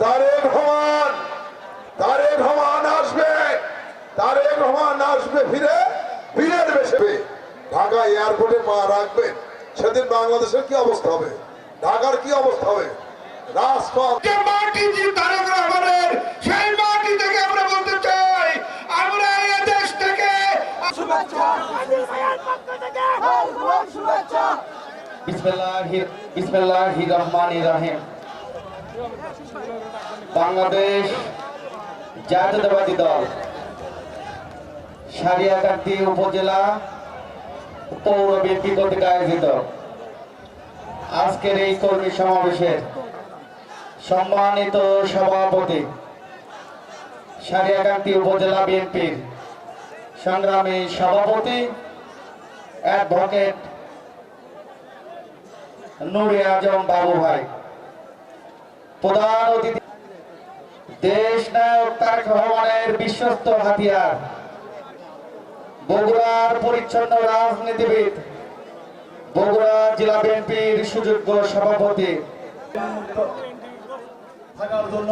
তারেক রহমান, তারেক রহমান আসবে, তারেক রহমান আসবে ফিরে, ফিরে বেসবে। ঢাকা এয়ারপোর্টে পা রাখবেন, সেদিন বাংলাদেশের কি অবস্থা হবে, ঢাকার কি অবস্থা হবে? রাজপথ মাটি যে তারেক রহমানের, সেই মাটি থেকে আমরা বলতে চাই, আমরা এই দেশ থেকে বিসমিল্লাহির রহমানির রহিম। বাংলাদেশ জাতীয়তাবাদী দল সারিয়াকান্দি উপজেলা পৌর বিএনপি কর্তৃক আয়োজিত আজকের এই কর্মী সমাবেশের সম্মানিত সভাপতি, সারিয়াকান্দি উপজেলা বিএনপির সংগ্রামী সভাপতি অ্যাডভোকেট নুরে আজম বাবু ভাই, প্রধান অতিথি দেশ নায়ক তারেক রহমানের বিশ্বস্ত হাতিয়ার, বগুড়ার পরিচ্ছন্ন রাজনীতিবিদ, বগুড়া জেলা বিএনপির সুযোগ্য সভাপতি, থাকার জন্য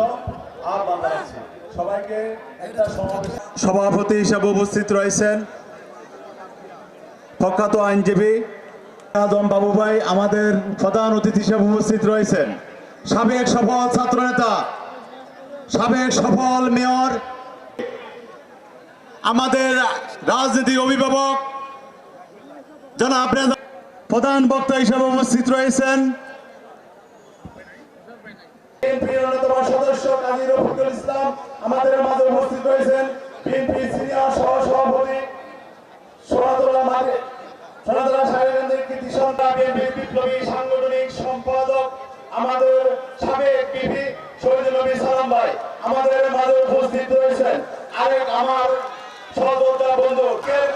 আহ্বান জানাচ্ছি সবাইকে। একটা সভাপতি হিসেবে উপস্থিত রয়েছেন প্রখ্যাত আইনজীবী আজম বাবু ভাই, আমাদের প্রধান অতিথি হিসেবে উপস্থিত রয়েছেন সাবেক সফল ছাত্রনেতা, সাবেক সফল মেয়র, আমাদের রাজনীতির অভিভাবক জনাব রেজা। প্রধান বক্তা হিসেবে উপস্থিত রয়েছেন বিএনপির অন্যতম সদস্য কাজী রফিকুল ইসলাম, আমাদের মাঝে উপস্থিত রয়েছেন বিএনপি সিনিয়র সহসভাপতি সোনাদুল্লাহ মাঝে, সোনাদুল্লাহ সাহেবের কৃতি সন্তান, বিএনপির বিপ্লবী সাংগঠনিক সম্পাদক আমাদের সাবেক পিপি শহীদুল নবী সালাম ভাই, আমাদের মাঝে উপস্থিত রয়েছেন আরেক আমার সহযোদ্ধা বন্ধু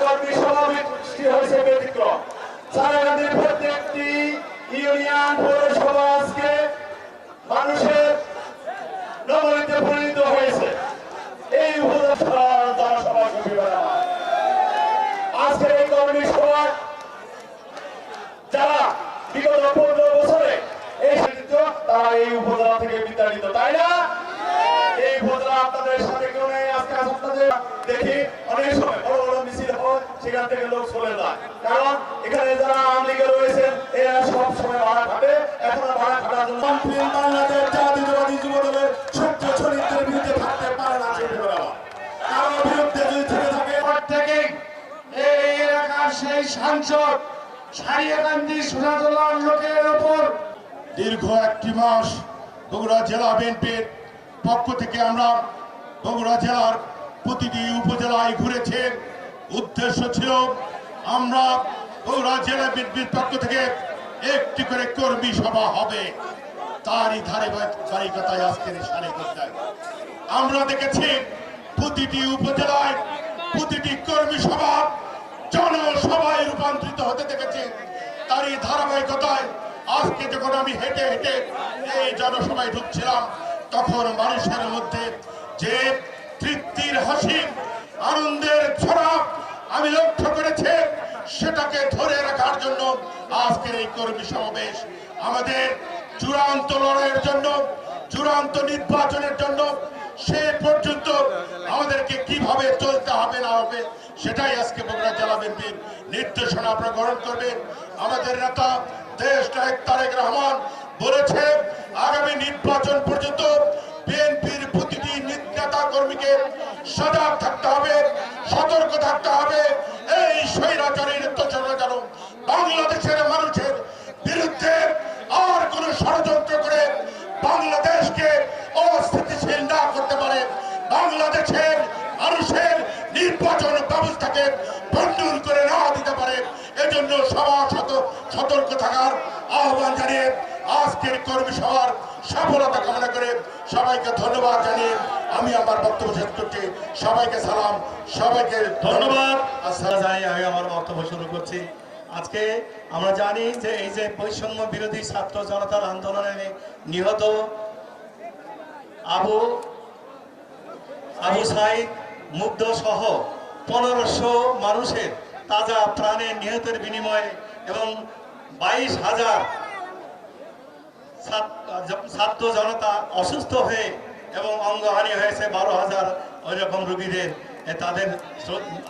কর্মী সমাবেশটি হয়েছে ব্যতিক্রম। সারাগান্ধীর প্রত্যেকটি ইউনিয়ন পৌরসভা আজকে মানুষের নগরীতে পরিণত হয়েছে। এই জনসভা আজকের এই কর্মী সভা যারা বিগত 15 বছরে এই তারা এই উপজেলা থেকে বিতাড়িত, তাই না? এই উপজেলা আপনাদের সাথে কেউ নেই। আজকে আপনাদের দেখি অনেক সময় বড় বড় মিছিল হয়, সেখান থেকে লোক চলে যায়, কারণ এখানে যারা আওয়ামী লীগে রয়েছেন এরা সব সময় ভাড়া খাটে, এখন ভাড়া খাটার জন্য বাংলাদেশ জাতীয়তাবাদী যুব দলের সত্য চরিত্রের বিরুদ্ধে থাকতে পারে না। কারণ বিরুদ্ধে যদি থেকে থাকে থেকে এই এলাকার সেই সাংসদ সারিয়াকান্দি সোনাদুল্লাহর লোকের উপর দীর্ঘ একটি মাস বগুড়া জেলা বিএনপির পক্ষ থেকে আমরা বগুড়া জেলার প্রতিটি উপজেলায় ঘুরেছে। উদ্দেশ্য ছিল আমরা বগুড়া জেলা বিএনপির পক্ষ থেকে একটি করে কর্মী সভা হবে, তারই ধারাবাহিকতায় আজকের সারিয়াকান্দিতে আমরা দেখেছি প্রতিটি উপজেলায় প্রতিটি কর্মী সভা জনসভায় রূপান্তরিত হতে দেখেছি। তারই ধারাবাহিকতায় আজকে যখন আমি হেঁটে হেঁটে এই জনসভায় ঢুকছিলাম, তখন মানুষের মধ্যে যে তৃপ্তির হাসি, আনন্দের ছড়া আমি লক্ষ্য করেছি, সেটাকে ধরে রাখার জন্য আজকের এই কর্মী সমাবেশ। আমাদের চূড়ান্ত লড়াইয়ের জন্য, চূড়ান্ত নির্বাচনের জন্য সে পর্যন্ত আমাদেরকে কিভাবে চলতে হবে না হবে সেটাই আজকে বগুড়া জেলা বিএনপির নির্দেশনা আপনারা গ্রহণ করবেন। আমাদের নেতা দেশ নায়ক তারেক রহমান বলেছে আগামী নির্বাচন পর্যন্ত বিএনপির প্রতিটি নেতা কর্মীকে সজাগ থাকতে হবে, সতর্ক থাকতে হবে। এই স্বৈরাচারী নেতৃত্বরা যেন বাংলাদেশের মানুষের বিরুদ্ধে আর কোন ষড়যন্ত্র করে বাংলাদেশকে অস্থিতিশীল না করতে পারে, বাংলাদেশের মানুষের নির্বাচন ব্যবস্থাকে ভণ্ডুল করে না দিতে পারে, এজন্য সবার সতর্ক থাকার আহ্বান জানিয়ে আজকের কর্মী সভার সফলতা কামনা করে সবাইকে ধন্যবাদ জানিয়ে আমি আমার বক্তব্য শেষ করছি। সবাইকে সালাম, সবাইকে ধন্যবাদ। আমি আমার বক্তব্য শুরু করছি। আজকে আমরা জানি যে এই যে বৈষম্য বিরোধী ছাত্র জনতার আন্দোলনে নিহত আবু সাইদ মুগ্ধ সহ 1500 মানুষের তাজা প্রাণে নিহতের বিনিময়ে এবং 22,000 ছাত্র জনতা অসুস্থ হয়ে এবং অঙ্গহানি হয়েছে 12,000 ওই রকম রোগীদের তাদের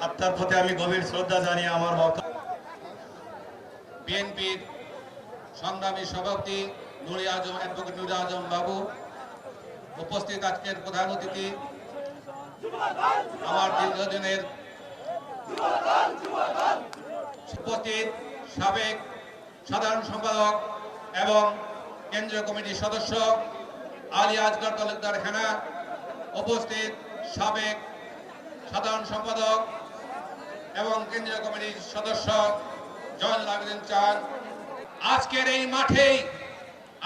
আত্মার প্রতি আমি গভীর শ্রদ্ধা জানিয়ে আমার বক্তব্য। বিএনপির সংগ্রামী সভাপতি নুরে আজম অ্যাডভোকেট নুরে আজম বাবু, উপস্থিত আজকের প্রধান অতিথি আমার দীর্ঘদিনের উপস্থিত সাবেক সাধারণ সম্পাদক এবং কেন্দ্রীয় কমিটির সদস্য আলী আজগর তালুকদার হেনা, উপস্থিত সাবেক সাধারণ সম্পাদক এবং কেন্দ্রীয় কমিটির সদস্য জয়নুল আবেদিন চাঁদ, আজকের এই মাঠেই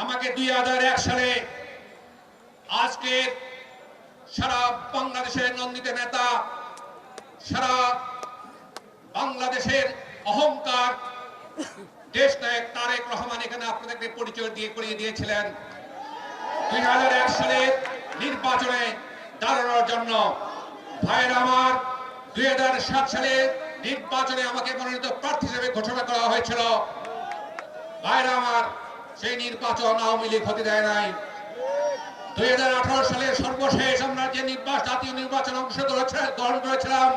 আমাকে 2001 সালে আজকের সারা বাংলাদেশের নন্দিত নেতা, সারা বাংলাদেশের অহংকার দেশ নায়ক তারেক রহমান এখানে আপনাদেরকে পরিচয় দিয়ে করিয়ে দিয়েছিলেন 2001 সালের নির্বাচনে দাঁড়ানোর জন্য। ভাইয়েরা আমার, 2007 সালে নির্বাচনে আমাকে মনোনীত প্রার্থী হিসেবে ঘোষণা করা হয়েছিল। ভাইয়েরা আমার, সেই নির্বাচন আওয়ামী লীগ হতে দেয় নাই। 2018 সালের সর্বশেষ আমরা যে জাতীয় নির্বাচনে অংশগ্রহণ করেছিলাম,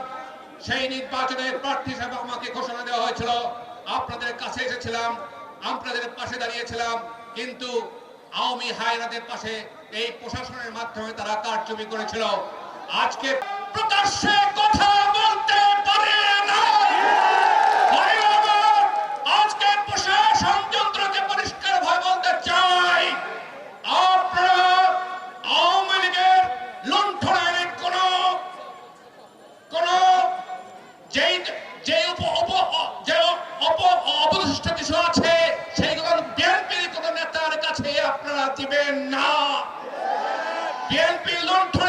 সেই নির্বাচনের প্রার্থী হিসেবে আমাকে ঘোষণা দেওয়া হয়েছিল। আপনাদের কাছে এসেছিলাম, আপনাদের পাশে দাঁড়িয়েছিলাম, কিন্তু আওয়ামী হায়নাদের পাশে এই প্রশাসনের মাধ্যমে তারা কারচুপি করেছিল। আজকে প্রকাশ্যে কথা বলতে পারে না। আজকে প্রশাসন যন্ত্রকে পরিষ্কার ভাবে বলতে চাই, আপনারা আওয়ামী লীগের লুণ্ঠনের কোন অবশিষ্ট কিছু আছে সেইগুলো বিএনপির কোন নেতার কাছে আপনারা দিবেন না। বিএনপি লুণ্ঠন